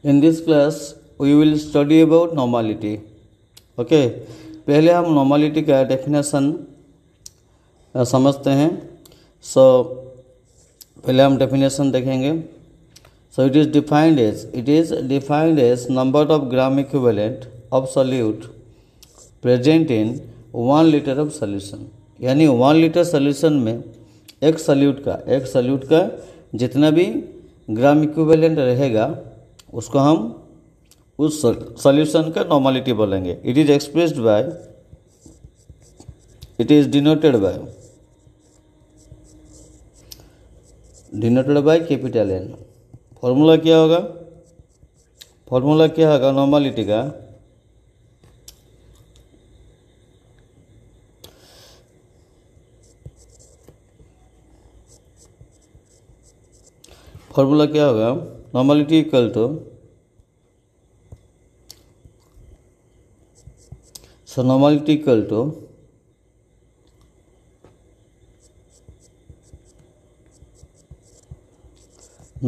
In this class we will study about normality. Okay पहले हम normality का definition समझते हैं. पहले हम डेफिनेशन देखेंगे. It is defined as number of gram equivalent of solute present in 1 litre of solution. यानी 1 लीटर सोल्यूशन में एक सॉल्यूट का जितना भी ग्राम इक्विवेलेंट रहेगा उसको हम उस सॉल्यूशन का नॉर्मलिटी बोलेंगे. It is denoted by capital N. Formula क्या होगा नॉर्मलिटी का? फॉर्मूला क्या होगा? Normality equal to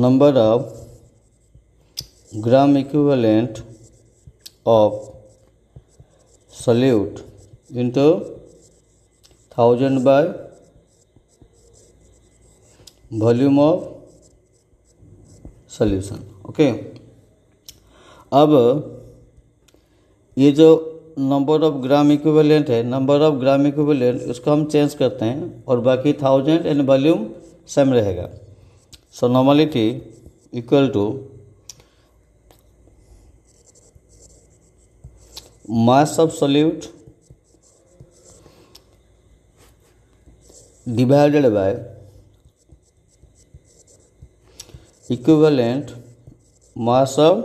number of gram equivalent of solute into 1000 by volume of solution. Okay अब ये जो नंबर ऑफ ग्राम इक्विवेलेंट इसको हम चेंज करते हैं और बाकी 1000 एंड वॉल्यूम सेम रहेगा. So normality equal to mass of solute divided by equivalent mass of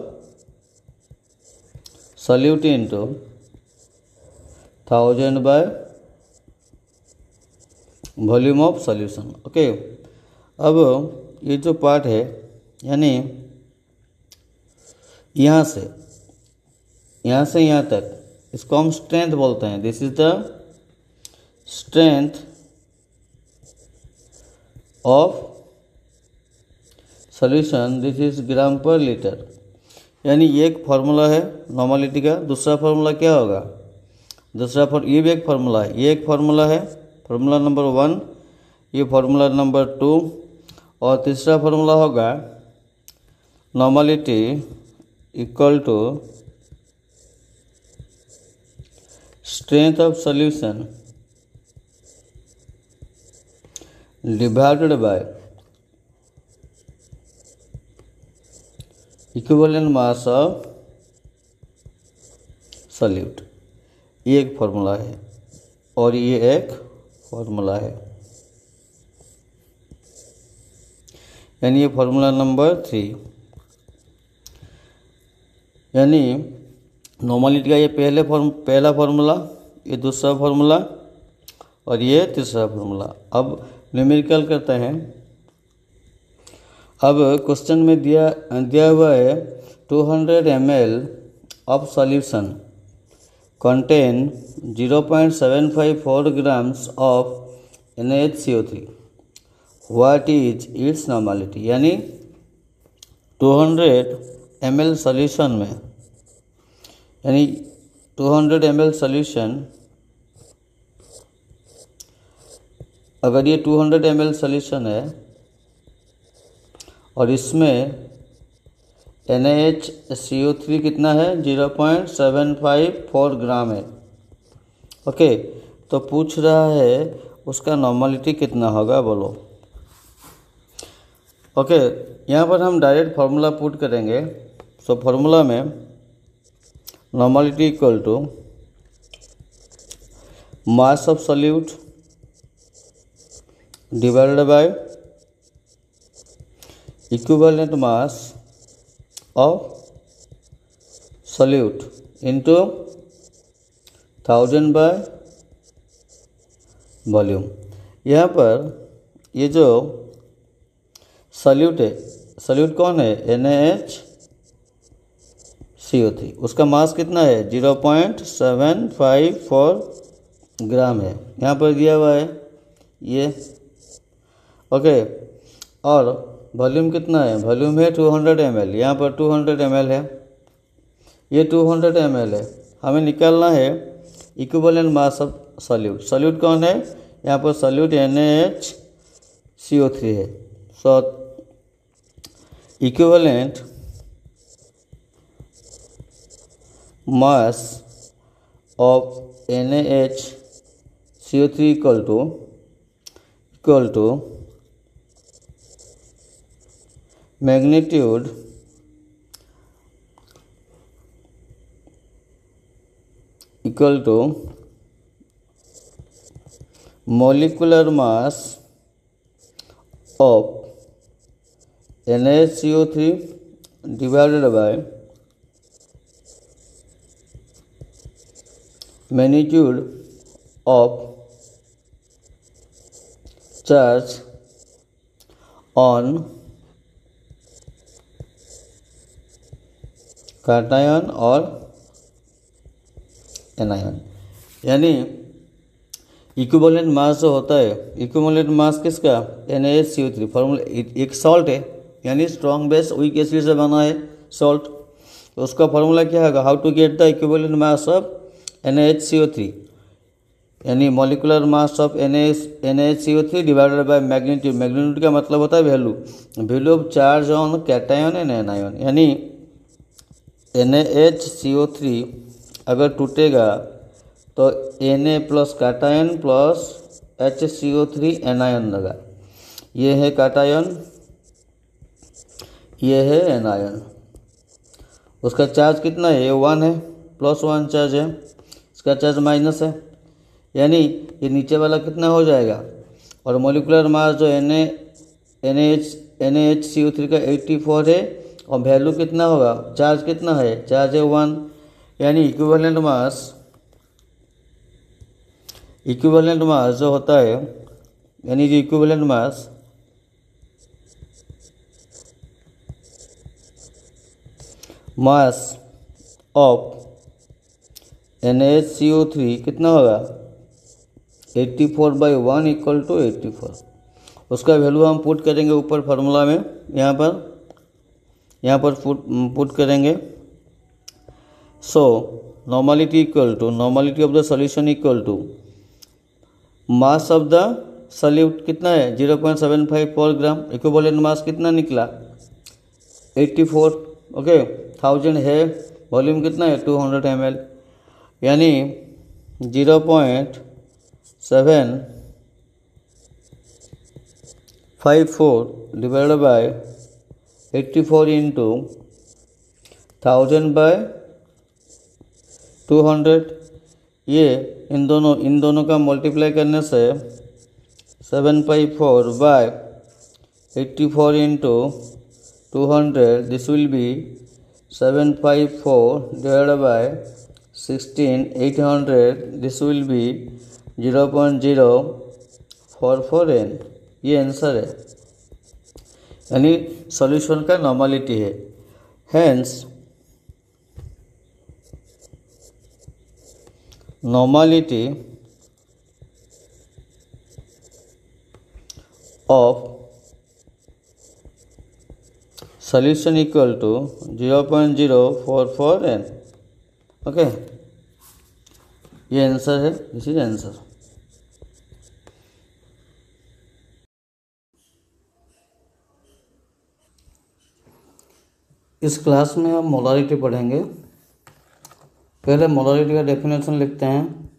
solute into 1000 by volume of solution. Okay अब ये जो पार्ट है यानी यहाँ से यहाँ तक इसको हम स्ट्रेंथ बोलते हैं. This is the strength of solution. This is gram per litre. यानी ये एक फार्मूला है नॉर्मलिटी का. दूसरा फार्मूला क्या होगा? ये भी एक फार्मूला है. ये एक फार्मूला है, फार्मूला नंबर 1. ये फार्मूला नंबर 2 और तीसरा फार्मूला होगा normality equal to strength of solution divided by equivalent mass of solute. ये एक फार्मूला है और ये एक फार्मूला है. यानी ये फार्मूला नंबर 3. यानी नॉर्मलिटी का ये पहला फार्मूला, ये दूसरा फार्मूला और ये तीसरा फार्मूला. अब न्यूमेरिकल करते हैं. अब क्वेश्चन में दिया हुआ है 200 ml of solution contain 0.754 grams of NaHCO3. What is its normality? यानी 200 ml सॉल्यूशन में, यानी 200 ml सॉल्यूशन, अगर ये 200 ml सॉल्यूशन है और इसमें NaHCO3 कितना है? 0.754 ग्राम है. ओके तो पूछ रहा है उसका नॉर्मलिटी कितना होगा, बोलो. ओके यहाँ पर हम डायरेक्ट फार्मूला पुट करेंगे. सो फार्मूला में normality equal to mass of solute divided by equivalent mass of solute into 1000 by volume. यहाँ पर ये जो सॉल्यूट है, सॉल्यूट कौन है? NaHCO3. उसका मास कितना है? 0.754 ग्राम है. यहाँ पर दिया हुआ है ये. ओके और वॉल्यूम कितना है, वॉल्यूम है 200 ml, यहाँ पर 200 ml है, ये 200 ml है। हमें निकालना है equivalent mass of solute. Solute कौन है, यहाँ पर सॉल्यूट NaHCO3 है। So equivalent mass of NaHCO3 equal to magnitude equal to molecular mass of NaCO3 divided by magnitude of charge on cation और एनायन। यानी इक्विवेलेंट मास जो होता है, इक्विवेलेंट मास किसका, NaHCO3। फॉर्मूला एक सॉल्ट है, यानी स्ट्रॉन्ग बेस वीक एसिड से बना है सॉल्ट, तो उसका फॉर्मूला क्या होगा, how to get the equivalent mass of NaHCO3, यानी molecular mass of NaHCO3 divided by magnitude. Magnitude का मतलब होता है value of charge on cation and anion. यानी NaHCO3 अगर टूटेगा तो Na plus cation plus HCO3 anion लगा, ये है कैटायन, ये है एनायन। उसका चार्ज कितना है, 1 है, +1 चार्ज है, इसका चार्ज माइनस है, यानी ये नीचे वाला कितना हो जाएगा। और मोलिकुलर मास जो NaHCO3 का 84 है, और वैल्यू कितना होगा, चार्ज कितना है, चार्ज है 1, यानी इक्विवेलेंट मास जो होता है, यानी जो इक्विवेलेंट मास ऑफ NaHCO3 कितना होगा, 84/1 इक्वल टू 84। उसका वैल्यू हम पुट करेंगे ऊपर फार्मूला में, यहाँ पर पुट करेंगे। So normality of the solution equal to mass of the solute कितना है, 0.754 ग्राम। इक्विवेलेंट मास कितना निकला, 84, ओके, 1000 है, वॉल्यूम कितना है 200 ml, यानी 0.754 डिवाइडेड बाय 84 इंटू 1000/200। ये इन दोनों का मल्टीप्लाई करने से 7/4/84 into 200, this will B 7/4 divided by 16, 800, this will B 0.044 n। ये आंसर है, यानी सॉल्यूशन का नॉर्मलिटी है। Hence normality of solution equal to 0.044 n। Okay, ये आंसर है, दिस इज आंसर। इस क्लास में हम मोलारिटी पढ़ेंगे। पहले मोलारिटी का डेफिनेशन लिखते हैं।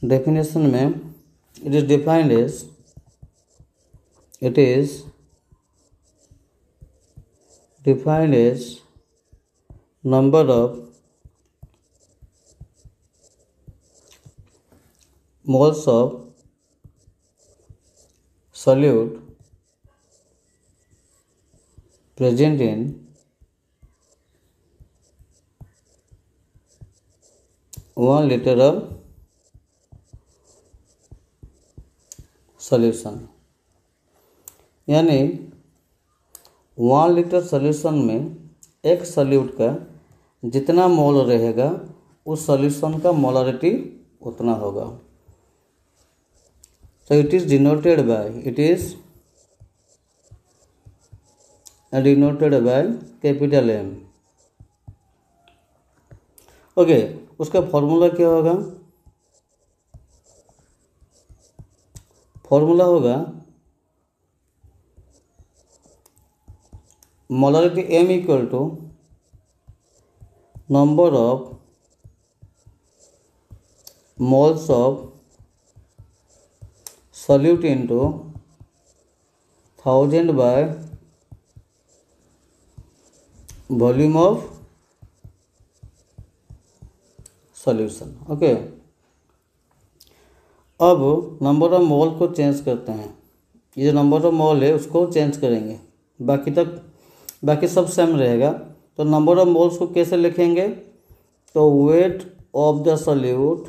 डेफिनेशन में it is defined as number of moles of solute present in 1 liter of solution. यानी 1 लीटर सॉल्यूशन में एक सॉल्यूट का जितना मोल रहेगा उस सॉल्यूशन का मोलारिटी उतना होगा। So it is denoted by, it is denoted by capital M। Okay, उसका फॉर्मूला क्या होगा? फॉर्मूला होगा molarity M equal to number of moles of solute into 1000 by volume of solution. Okay, अब number of mole को change करते हैं। ये जो नंबर ऑफ मोल है उसको चेंज करेंगे, बाकी सब सेम रहेगा। तो नंबर ऑफ मोल्स को कैसे लिखेंगे? तो wait of the solute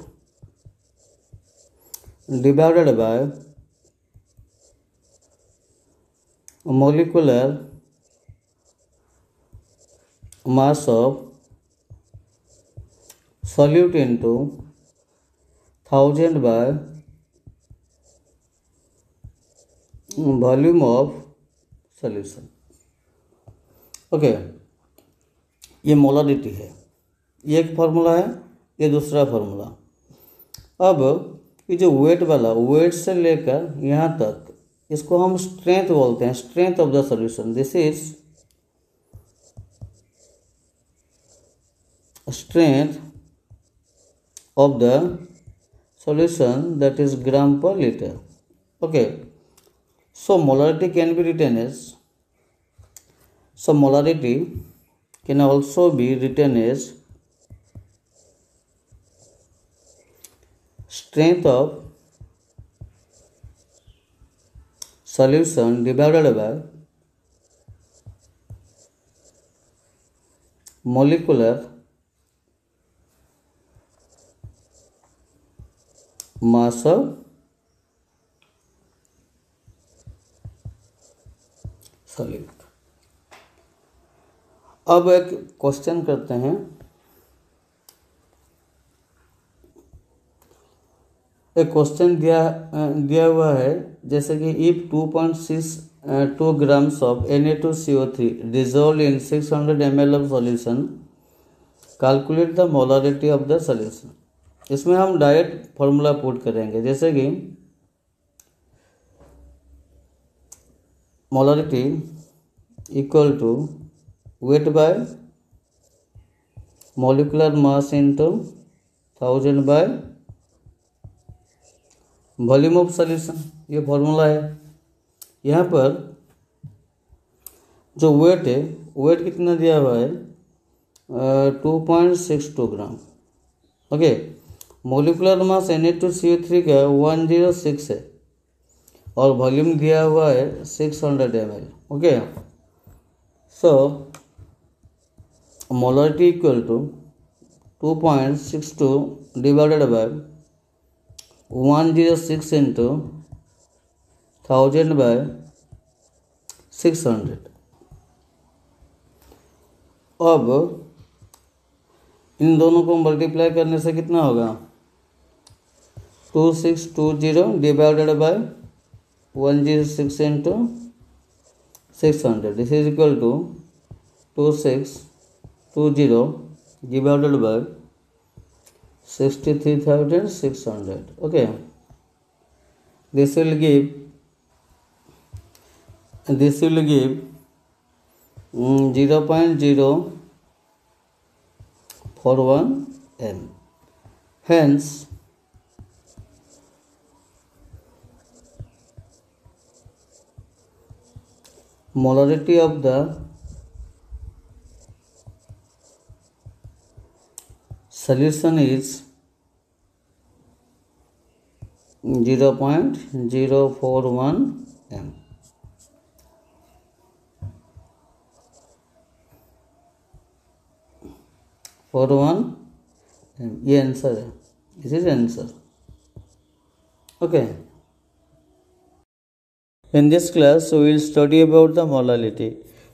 divided by molecular mass of solute into 1000 by volume of solution. Okay, ये मोलारिटी है, ये एक फार्मूला है, ये दूसरा फार्मूला। अब ये जो वेट वाला, वेट से लेकर यहाँ तक, इसको हम स्ट्रेंथ बोलते हैं, strength of the solution. This is strength of the solution, that is gram per liter. Okay, so molarity can be written as, so molarity can also be written as strength of solution divided by molecular mass of solute. अब एक question करते हैं। एक question दिया हुआ है, जैसे कि if 2.62 grams of Na2CO3 dissolved in 600 ml of solution, calculate the molarity of the solution। इसमें हम डायरेक्ट फॉर्मूला पुट करेंगे, जैसे कि molarity equal to weight by molecular mass into 1000 by volume of solution, ये फॉर्मूला है। यहाँ पर जो वेट है, वेट कितना दिया हुआ है? 2.62 ग्राम। ओके, मोलिकुलर मास Na2CO3 का 106 है और वॉल्यूम दिया हुआ है 600 ml। Okay, so molarity equal to 2.62 divided by 106 into 1000 by 600। अब इन दोनों को मल्टीप्लाई करने से कितना होगा? 2620 divided by 106 into 600, this is equal to 2620 divided by 63,600। Okay, this will give 0.041 m। Hence molarity of the solution is 0.041 m। ये answer है, this is answer. Okay, in this class we will study about the molarity.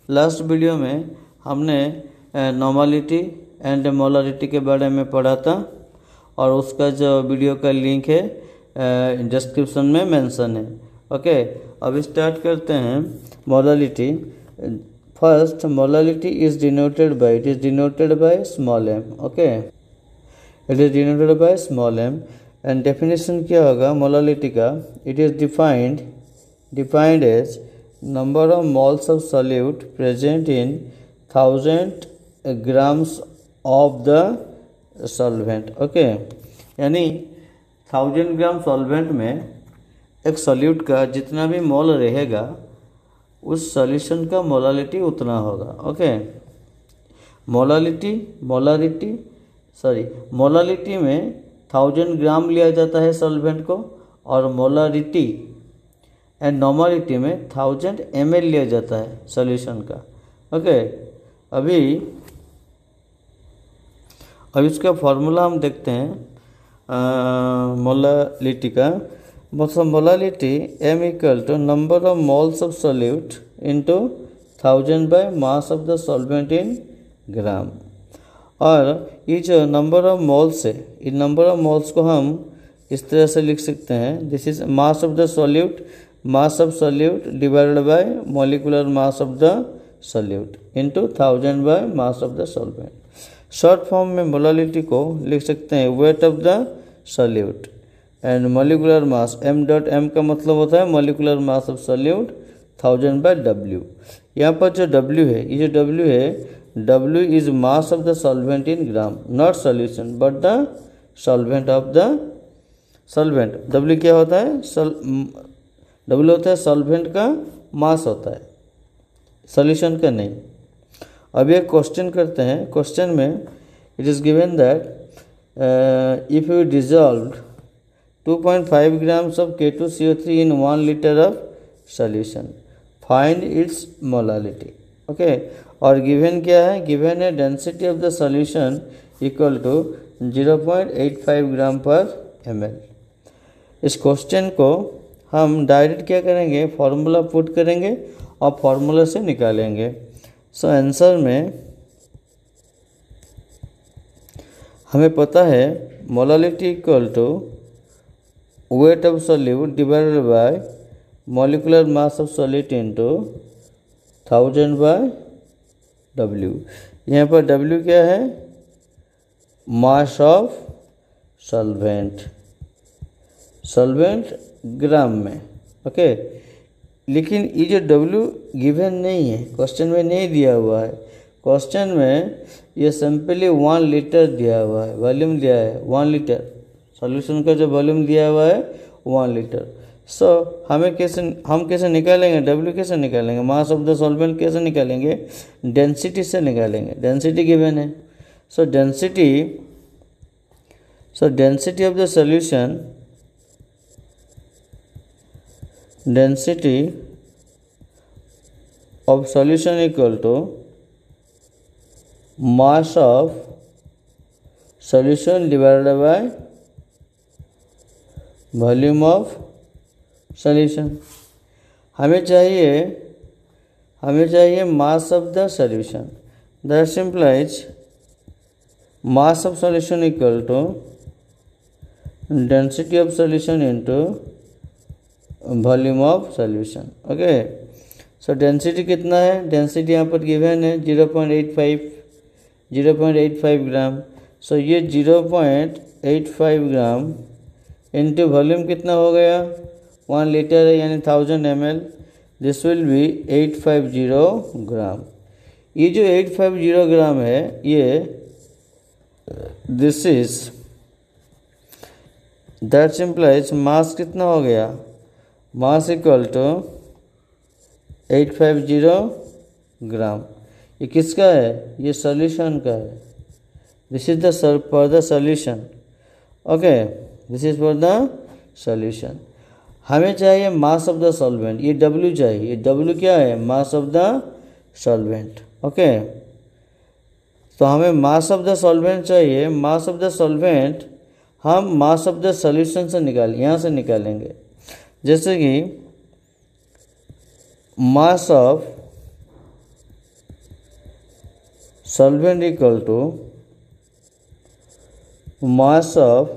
Last video में हमने normality and molarity के बारे में पढ़ा था और उसका जो वीडियो का लिंक है डिस्क्रिप्शन में मेंशन है। ओके, अब स्टार्ट करते हैं molarity. first molality is denoted by, it is denoted by small m. Okay, it is denoted by small m. and definition क्या होगा molality का? It is defined as number of moles of solute present in 1000 grams of the solvent. Okay, यानी 1000 ग्राम solvent में एक solute का जितना भी मोल रहेगा उस सॉल्यूशन का मोलालिटी उतना होगा. ओके, मोलालिटी में 1000 ग्राम लिया जाता है सॉल्वेंट को, और मोलारिटी एंड नॉर्मलिटी में 1000 ml लिया जाता है सॉल्यूशन का. ओके, अभी इसका फॉर्मूला हम देखते हैं मोलालिटी का. मतलब molality m equal to number of moles of solute into 1000 by mass of the solvent in gram. और ये जो नंबर ऑफ मोल्स है, इन नंबर ऑफ मोल्स को हम इस तरह से लिख सकते हैं, this is mass of the solute divided by molecular mass of the solute into 1000 by mass of the solvent. Short form में मोलालिटी को लिख सकते हैं weight of the solute and molecular mass. m का मतलब होता है molecular mass of solute 1000 by W. यहाँ पर जो W है, ये जो W है, W is mass of the solvent in gram, not solution but the solvent of the solvent. W क्या होता है? W होता है सॉल्वेंट का मास होता है, सॉल्यूशन का नहीं. अब एक क्वेश्चन करते हैं. क्वेश्चन में it is given that if you dissolve 2.5 grams of K2CO3 in 1 liter of solution, find its molality. ओके, और गिवन क्या है? गिवन है density of the solution equal to 0.85 gram per ml. इस क्वेश्चन को हम डायरेक्ट क्या करेंगे? फॉर्मूला पुट करेंगे और फॉर्मूला से निकालेंगे. सो आंसर में हमें पता है molality equal to weight of solute divided by molecular mass of solute into 1000 by W. यहाँ पर W क्या है? मास ऑफ सॉल्वेंट ग्राम में. ओके, लेकिन ये जो W गिवन नहीं है, क्वेश्चन में नहीं दिया हुआ है. क्वेश्चन में ये सिंपली 1 लीटर दिया हुआ है, वॉल्यूम दिया है 1 लीटर. सॉल्यूशन का जो वॉल्यूम दिया हुआ है 1 लीटर. सो हम कैसे निकालेंगे? W कैसे निकालेंगे? मास ऑफ द सॉल्वेंट कैसे निकालेंगे? डेंसिटी से निकालेंगे. डेंसिटी गिवन है. So density of the solution, density of solution equal to mass of solution divided by volume of solution. हमें चाहिए mass of the solution. That simplifies mass of solution equal to density of solution into volume of solution. Okay, so density कितना है? Density यहाँ पर given है 0.85 ग्राम. सो ये 0.85 gram into volume कितना हो गया? 1 लीटर है, यानी 1000 ml. दिस विल बी 850 ग्राम. ये जो 850 ग्राम है, ये दिस इज दैट सिंप्लाइज मास कितना हो गया? मास इक्वल टू 850 ग्राम. ये किसका है? ये सॉल्यूशन का है. This is the for the solution. Okay, this is for the solution. हमें चाहिए मास ऑफ द सॉल्वेंट. ये W चाहिए. ये W क्या है? मास ऑफ द सॉल्वेंट. ओके, तो हमें मास ऑफ द सॉल्वेंट चाहिए. मास ऑफ द सॉल्वेंट हम मास ऑफ द सॉल्यूशन से यहाँ से निकालेंगे. जैसे कि mass of solvent equal to mass of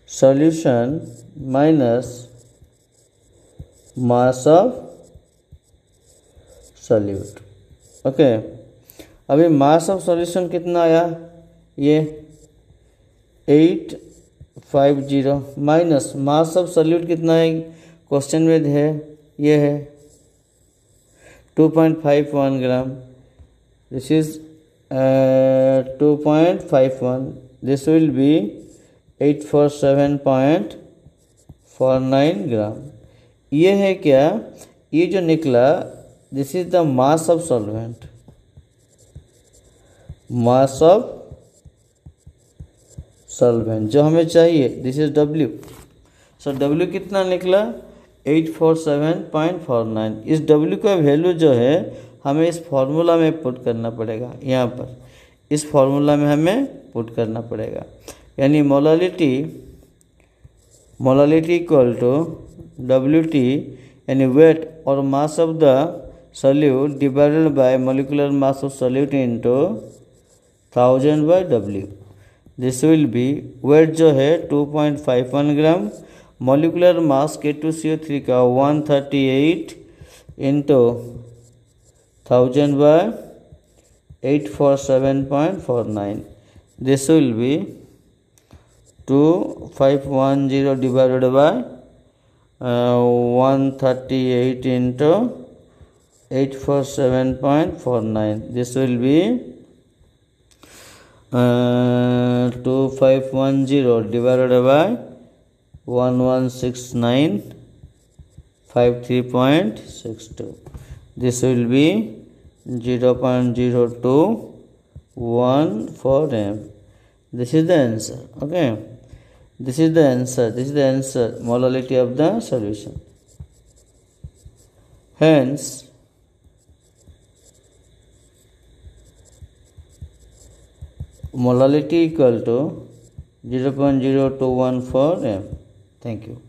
solution minus mass of solute. Okay, अभी मास ऑफ सॉल्यूशन कितना आया, ये 850 माइनस मास ऑफ सॉल्यूट कितना है, क्वेश्चन में है ये है 2.51 gram. This is 2.51, this will be 847.49 gram. ये है क्या, ये जो निकला this is the mass of solvent, mass of solvent जो हमें चाहिए, this is W। So W कितना निकला 847.49। इस W का वैल्यू जो है हमें इस फॉर्मूला में पुट करना पड़ेगा, यहाँ पर इस फॉर्मूला में हमें पुट करना पड़ेगा, यानी मोलालिटी इक्वल टू WT यानी वेट और mass of the solute divided by molecular mass of solute into 1000 by W। This will be, weight जो है 2.51 ग्राम, मोलिकुलर मास K2CO3 का 138 into 1000 by 847.49। This will be 2510 divided by 138 into 847.49. This will be 2510 divided by 116953.62. This will be 0.0214 m. This is the answer. Okay, this is the answer, this is the answer, molality of the solution. Hence molality equal to 0.0214 m. Thank you.